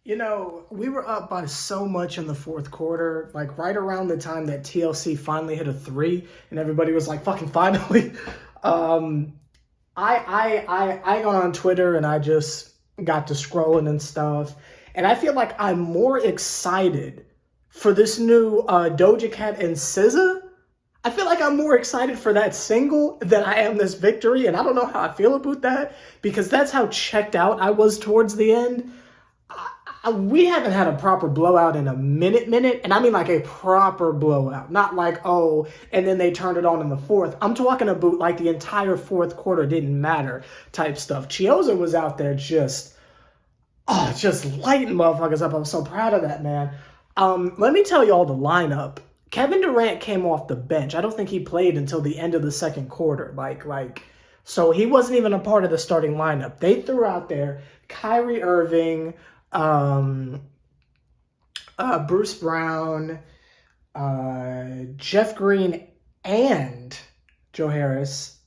We were up by so much in the fourth quarter, like right around the time that TLC finally hit a three, and everybody was like, "Fucking finally!" Um, I got on Twitter and I just got to scrolling and stuff, and I feel like I'm more excited for this new Doja Cat and SZA. I feel like I'm more excited for that single than I am this victory, and I don't know how I feel about that because that's how checked out I was towards the end. We haven't had a proper blowout in a minute, and I mean like a proper blowout, not like, oh, and then they turned it on in the fourth. I'm talking about like the entire fourth quarter didn't matter type stuff. Chioza was out there just lighting motherfuckers up. I'm so proud of that, man. Let me tell you all the lineup. Kevin Durant came off the bench. I don't think he played until the end of the second quarter. So he wasn't even a part of the starting lineup. They threw out there Kyrie Irving, Bruce Brown, Jeff Green, and Joe Harris.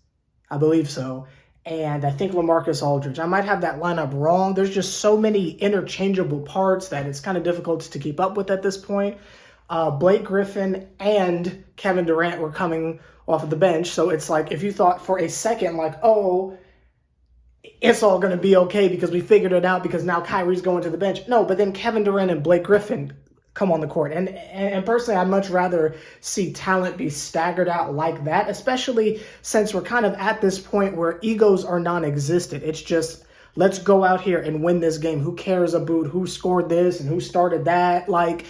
I believe so. And I think LaMarcus Aldridge. I might have that lineup wrong. There's just so many interchangeable parts that it's kind of difficult to keep up with at this point. Blake Griffin and Kevin Durant were coming off of the bench. So it's like if you thought for a second, like, oh, it's all going to be okay because we figured it out because now Kyrie's going to the bench. No, but then Kevin Durant and Blake Griffin come on the court. And personally, I'd much rather see talent be staggered out like that, especially since we're kind of at this point where egos are non-existent. It's just, let's go out here and win this game. Who cares about who scored this and who started that? Like,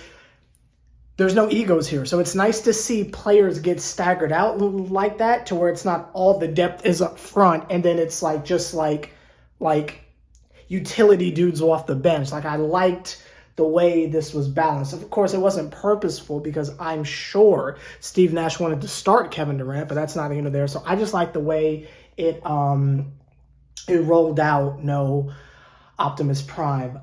there's no egos here. So it's nice to see players get staggered out like that to where it's not all the depth is up front and then it's like just like utility dudes off the bench. Like I liked the way this was balanced. Of course, it wasn't purposeful because I'm sure Steve Nash wanted to start Kevin Durant, but that's not even there. So I just like the way it rolled out. No Optimus Prime.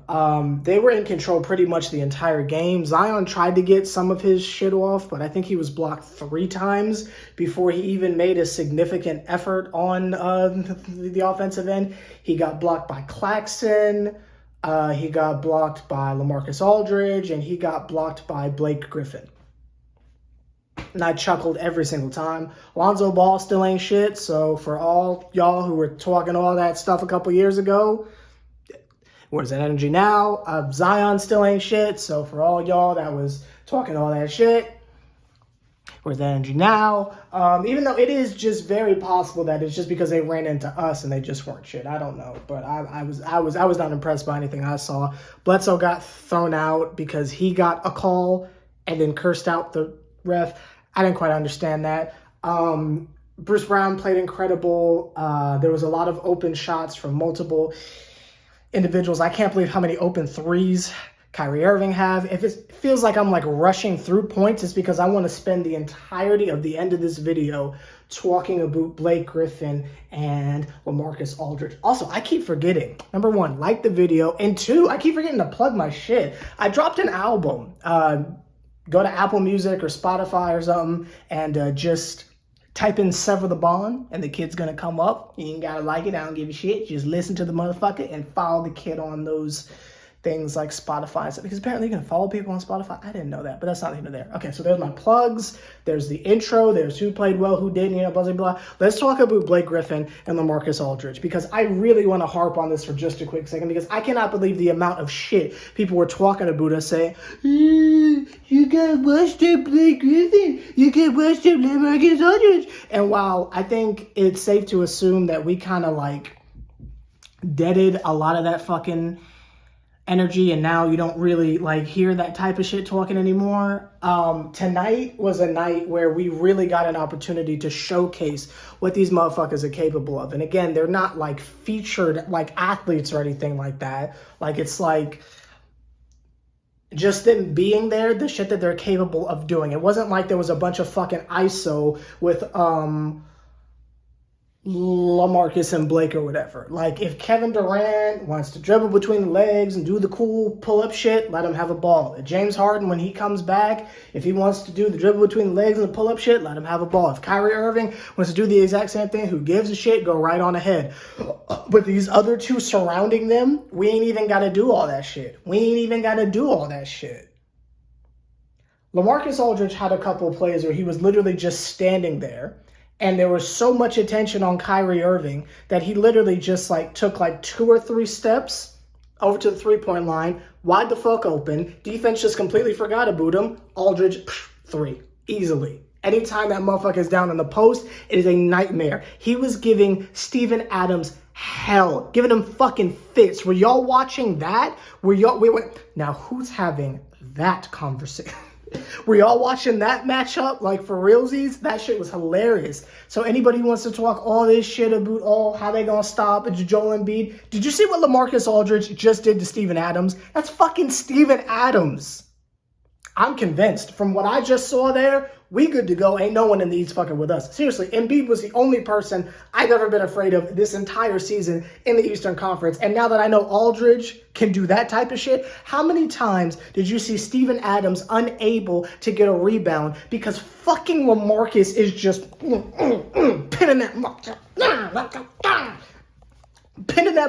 They were in control pretty much the entire game. Zion tried to get some of his shit off, but I think he was blocked 3 times before he even made a significant effort on the offensive end. He got blocked by Claxton. He got blocked by LaMarcus Aldridge, and he got blocked by Blake Griffin. And I chuckled every single time. Lonzo Ball still ain't shit, so for all y'all who were talking all that stuff a couple years ago, where's that energy now? Zion still ain't shit. So for all y'all that was talking all that shit, where's that energy now? Even though it is just very possible that it's just because they ran into us and they just weren't shit. I don't know, but I was not impressed by anything I saw. Bledsoe got thrown out because he got a call and then cursed out the ref. I didn't quite understand that. Bruce Brown played incredible. There was a lot of open shots from multiple individuals. I can't believe how many open threes Kyrie Irving have. If it feels like I'm like rushing through points, it's because I want to spend the entirety of the end of this video talking about Blake Griffin and LaMarcus Aldridge. Also, I keep forgetting, number 1, like the video, and 2, I keep forgetting to plug my shit. I dropped an album. Go to Apple Music or Spotify or something and just type in Sever the Bond, and the kid's gonna come up. You ain't gotta like it, I don't give a shit. Just listen to the motherfucker and follow the kid on those things like Spotify and stuff, because apparently you can follow people on Spotify. I didn't know that, but that's not even there. Okay, so there's my plugs. There's the intro. There's who played well, who didn't, blah, blah, blah. Let's talk about Blake Griffin and LaMarcus Aldridge, because I really want to harp on this for just a quick second, because I cannot believe the amount of shit people were talking about us saying, you got washed up Blake Griffin, you got washed up LaMarcus Aldridge. And while I think it's safe to assume that we kind of like deaded a lot of that fucking energy and now you don't really like hear that type of shit talking anymore, tonight was a night where we really got an opportunity to showcase what these motherfuckers are capable of. And again, they're not like featured like athletes or anything like that. Like it's like just them being there, the shit that they're capable of doing. It wasn't like there was a bunch of fucking ISO with LaMarcus and Blake or whatever. Like, if Kevin Durant wants to dribble between the legs and do the cool pull-up shit, let him have a ball. If James Harden, when he comes back, if he wants to do the dribble between the legs and the pull-up shit, let him have a ball. If Kyrie Irving wants to do the exact same thing, who gives a shit, go right on ahead. But these other two surrounding them, we ain't even got to do all that shit. LaMarcus Aldridge had a couple of plays where he was literally just standing there, and there was so much attention on Kyrie Irving that he literally just took 2 or 3 steps over to the three-point line, wide the fuck open. Defense just completely forgot about him. Aldridge, 3, easily. Anytime that motherfucker is down in the post, it is a nightmare. He was giving Steven Adams hell, giving him fucking fits. Were y'all watching that? Now, who's having that conversation? Were y'all watching that matchup? Like, for realsies? That shit was hilarious. So anybody who wants to talk all this shit about how they gonna stop Joel Embiid, did you see what LaMarcus Aldridge just did to Steven Adams? That's fucking Steven Adams. I'm convinced. From what I just saw there, we good to go. Ain't no one in the East fucking with us. Seriously, Embiid was the only person I've ever been afraid of this entire season in the Eastern Conference. And now that I know Aldridge can do that type of shit, how many times did you see Steven Adams unable to get a rebound because fucking LaMarcus is just pinning that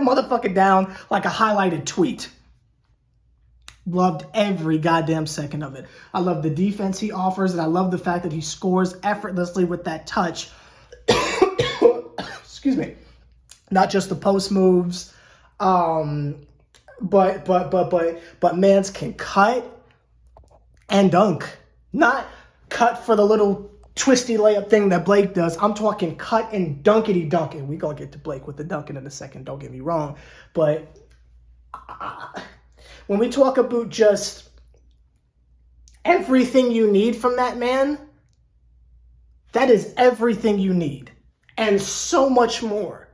motherfucker down like a highlighted tweet. Loved every goddamn second of it. I love the defense he offers, and I love the fact that he scores effortlessly with that touch. Excuse me. Not just the post moves, but mans can cut and dunk. Not cut for the little twisty layup thing that Blake does. I'm talking cut and dunkity dunking. We gonna get to Blake with the dunking in a second. Don't get me wrong, but. When we talk about just everything you need from that man, that is everything you need and so much more.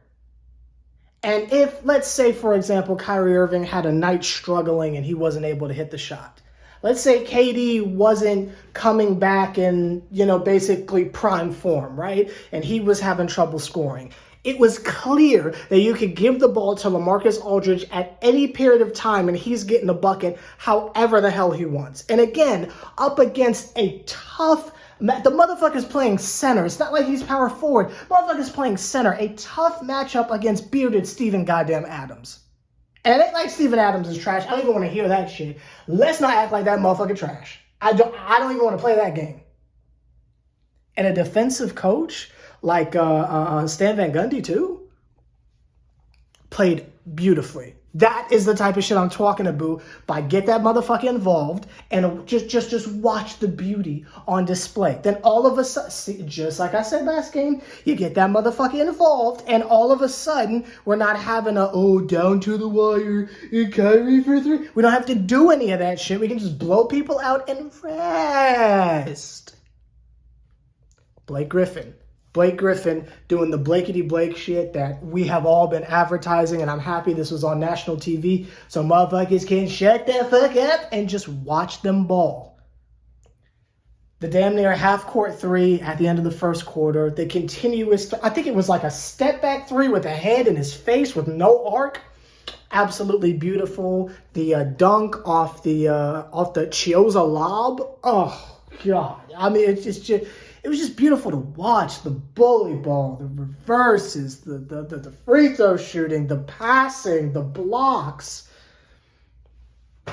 And if, let's say, for example, Kyrie Irving had a night struggling and he wasn't able to hit the shot. Let's say KD wasn't coming back in, basically prime form, right? And he was having trouble scoring. It was clear that you could give the ball to LaMarcus Aldridge at any period of time and he's getting a bucket however the hell he wants. And again, up against a tough, the motherfucker's playing center. It's not like he's power forward. Motherfucker's playing center. A tough matchup against bearded Steven goddamn Adams. And it ain't like Steven Adams is trash. I don't even want to hear that shit. Let's not act like that motherfucker trash. I don't even want to play that game. And a defensive coach like Stan Van Gundy too, played beautifully. That is the type of shit I'm talking about. By get that motherfucker involved and just watch the beauty on display. Then all of a sudden, just like I said last game, you get that motherfucker involved, and all of a sudden we're not having down to the wire and Kyrie for 3. We don't have to do any of that shit. We can just blow people out and rest. Blake Griffin doing the Blakety Blake shit that we have all been advertising, and I'm happy this was on national TV so motherfuckers can shut the fuck up and just watch them ball. The damn near half-court 3 at the end of the first quarter. The continuous, I think it was like a step-back 3 with a hand in his face with no arc. Absolutely beautiful. The dunk off the Chioza lob. Oh, God. I mean, it was just beautiful to watch. The bully ball, the reverses, the free throw shooting, the passing, the blocks.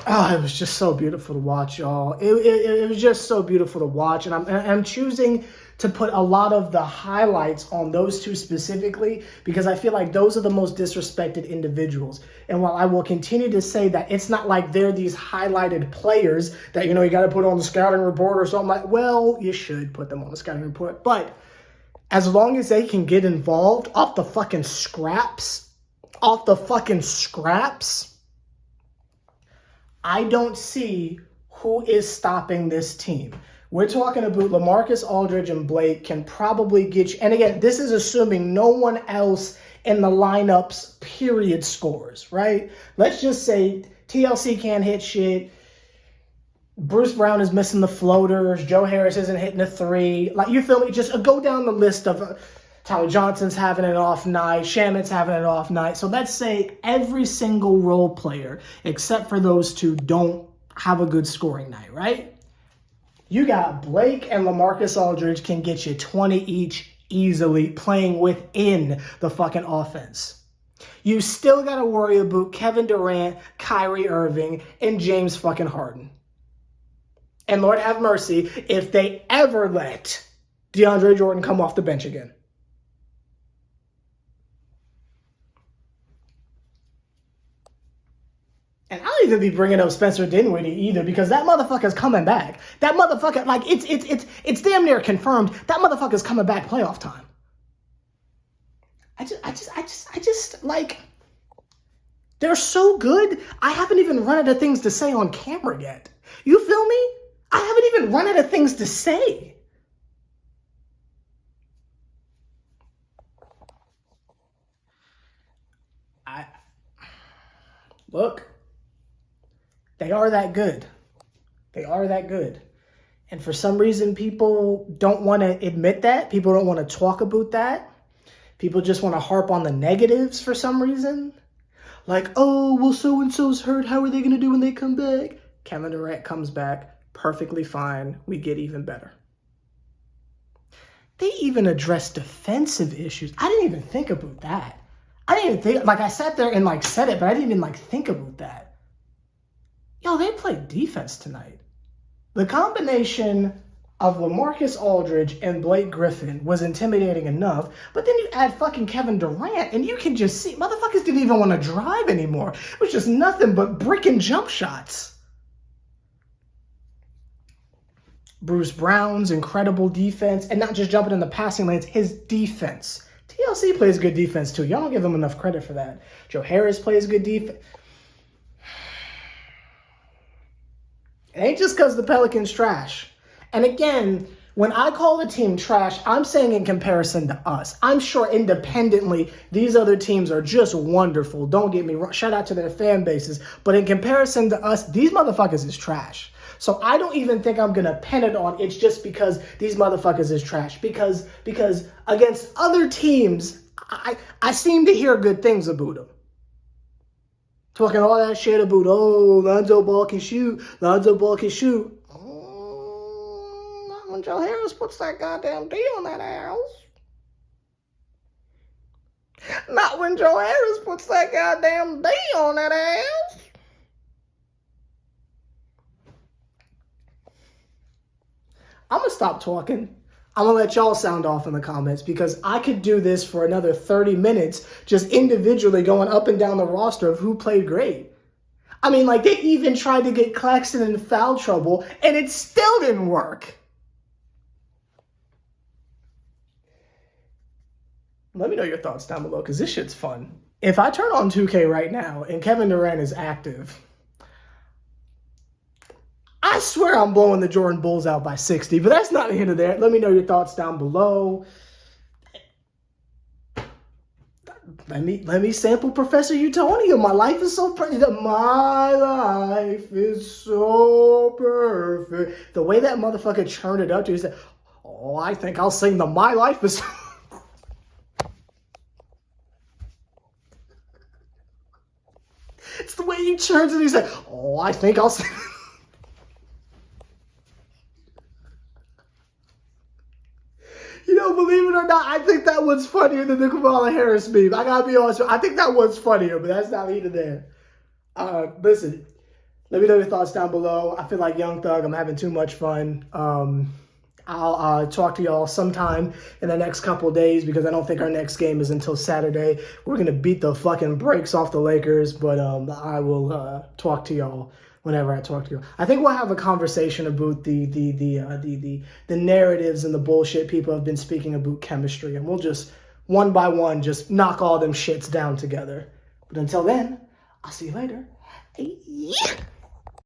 Oh, it was just so beautiful to watch, y'all. It was just so beautiful to watch. And I'm choosing to put a lot of the highlights on those two specifically because I feel like those are the most disrespected individuals. And while I will continue to say that it's not like they're these highlighted players that, you got to put on the scouting report or something like, well, you should put them on the scouting report. But as long as they can get involved off the fucking scraps, I don't see who is stopping this team. We're talking about LaMarcus Aldridge and Blake can probably get you. And again, this is assuming no one else in the lineups period scores, right? Let's just say TLC can't hit shit. Bruce Brown is missing the floaters. Joe Harris isn't hitting a 3. Like, you feel me? Just go down the list of Tyler Johnson's having an off night. Shamit's having an off night. So let's say every single role player, except for those two, don't have a good scoring night, right? You got Blake and LaMarcus Aldridge can get you 20 each easily playing within the fucking offense. You still got to worry about Kevin Durant, Kyrie Irving, and James fucking Harden. And Lord have mercy if they ever let DeAndre Jordan come off the bench again. And I don't even be bringing up Spencer Dinwiddie either, because that motherfucker's coming back. That motherfucker, like, it's damn near confirmed. That motherfucker's coming back playoff time. I just like, they're so good. I haven't even run out of things to say on camera yet. You feel me? I haven't even run out of things to say. Look, they are that good. They are that good. And for some reason, people don't want to admit that. People don't want to talk about that. People just want to harp on the negatives for some reason. Like, oh, well, so-and-so's hurt. How are they going to do when they come back? Kevin Durant comes back perfectly fine. We get even better. They even address defensive issues. I didn't even think about that. I didn't even think, like, I sat there and, like, said it, but I didn't even, like, think about that. Yo, they played defense tonight. The combination of LaMarcus Aldridge and Blake Griffin was intimidating enough, but then you add fucking Kevin Durant, and you can just see, motherfuckers didn't even want to drive anymore. It was just nothing but brick and jump shots. Bruce Brown's incredible defense, and not just jumping in the passing lanes, his defense. TLC plays good defense too. Y'all don't give him enough credit for that. Joe Harris plays good defense. It ain't just because the Pelicans trash. And again, when I call a team trash, I'm saying in comparison to us. I'm sure independently, these other teams are just wonderful. Don't get me wrong. Shout out to their fan bases. But in comparison to us, these motherfuckers is trash. So I don't even think I'm going to pin it on it's just because these motherfuckers is trash. Because against other teams, I seem to hear good things about them. Talking all that shit about, oh, Lonzo Ball can shoot. Lonzo Ball can shoot. Not when Joe Harris puts that goddamn D on that ass. Not when Joe Harris puts that goddamn D on that ass. I'm going to stop talking. I'm going to let y'all sound off in the comments because I could do this for another 30 minutes just individually going up and down the roster of who played great. I mean, like, they even tried to get Claxton in foul trouble, and it still didn't work. Let me know your thoughts down below because this shit's fun. If I turn on 2K right now and Kevin Durant is active, I swear I'm blowing the Jordan Bulls out by 60, but that's not here to there. Let me know your thoughts down below. Let me sample Professor Utonia. My life is so perfect. My life is so perfect. The way that motherfucker churned it up to, he said, oh, I think I'll sing the My Life is... It's the way he churns it. He said, oh, I think I'll sing... You know, believe it or not, I think that one's funnier than the Kamala Harris meme. I gotta be honest with you. I think that one's funnier, but that's not either there. Listen, let me know your thoughts down below. I feel like Young Thug. I'm having too much fun. I'll talk to y'all sometime in the next couple of days because I don't think our next game is until Saturday. We're gonna beat the fucking brakes off the Lakers, but I will talk to y'all whenever I talk to you. I think we'll have a conversation about the narratives and the bullshit people have been speaking about chemistry, and we'll just one by one just knock all them shits down together. But until then, I'll see you later. Yeah.